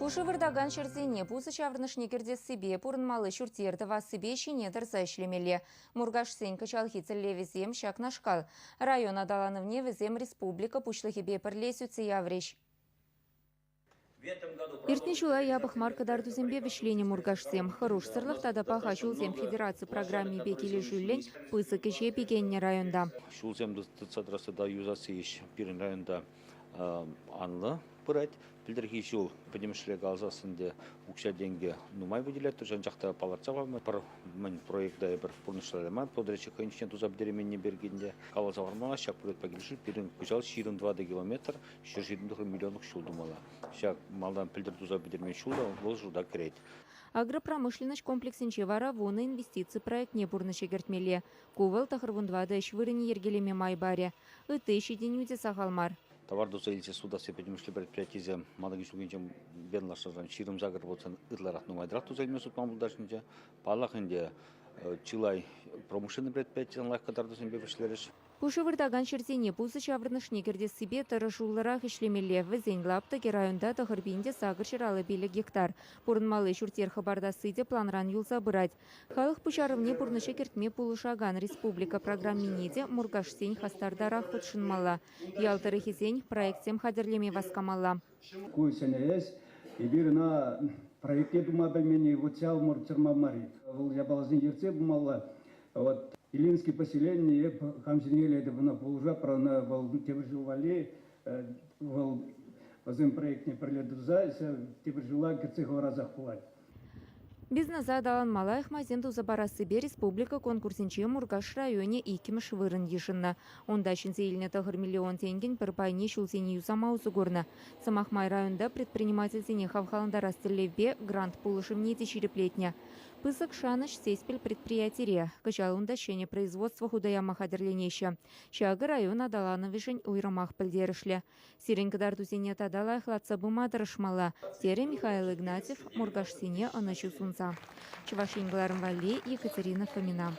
Пушы вырдаган шерзене пузы чаврнышне кердесі пурынмалы шүртерді васыбе шине дырза ішлемелі. Мургаш сен качалхицелле везем шак нашкал. Район адаланывне везем республика пушлыхебе пірлесуцы явреш. Иртне шула ябых маркадар тузембе вишление мургашсем. Хорош сырлых тада паха шулзем федерации программе бекили жюллень пысы кеше пекенне районда. Шулзем дыцадрасы да юзасы еш пирин районда анлы пырать. Пилдерхи шул подемшлег алзасынде укша деньги нумай выделяют. Жан-жақта паларцавамы. Пар мен проектда бір пурнышлалеман. Подречек хэнчен туза бдеременне бергенде. Калазавармала шак пырать пагилшил. Пирин кучал ширин 2 километр. Ширин миллионов шул думала. Шак малдан пилдер туза бдеремен шулда ол жылда кірет. Агропромышленность комплексинче вара воны инвестиции проект не бурныче гертмеле. Кувал тахырвундвада швырыни ергелеме майбаре. Ыты шиденюде сахалмар. Товар дозаилисе суда сепедимишле предприятие мадаги шугенчем бенлашажан ширым загыр болсан ытларах нумайдрах тузельме сутман булдашнинче палахынде чилай промышленный предприятие лайкадар дозембе вишлериш. Пушы вырдаган шерзене пузы чаврнышне кердесі тарышулларах ишлемеле візен лаптыки районда тахырбинде сагыр шыралы белі гектар. Пурынмалы шүртер хабардасыде планран юлза бырать. Халық пушарывне пурнышы кертме пулышаган республика программинеде мургаш сень хастардарах худшынмала. Ялтыры хизень проектсем хадерлеме васкамала. Куйсенес и бирна проекте дума бельмени вуцял мурчерма марит. Я балазин ерце бумала. Вот Илинские поселения, хамзинели это на полужа про на волнтевжували, возим проект не пролетузайся, тевжула кецего разахвать. Бизнеса далан малайх мазенду забарасыбе республика конкурсинче Мургаш районе икимыш вырын ешынна. Онда шинзе илне тахыр миллион тенген бір пайне шулсене юзама узугорна. Самахмай районда предпринимательсене хавхаланда растелевбе грант пулышым нете череплетня. Пысык шаныш сеспель предприятие. Качалунда щене производства худаяма хадерленеща. Шагы район адаланы вишень уйрамах пылдерышле. Сиренкадар тузене тадала хладцабы мадырышмала. Тере Михаил Игнатьев, Мургаш сене анащу сунца. Чувашин Глармвали, Екатерина Фомина.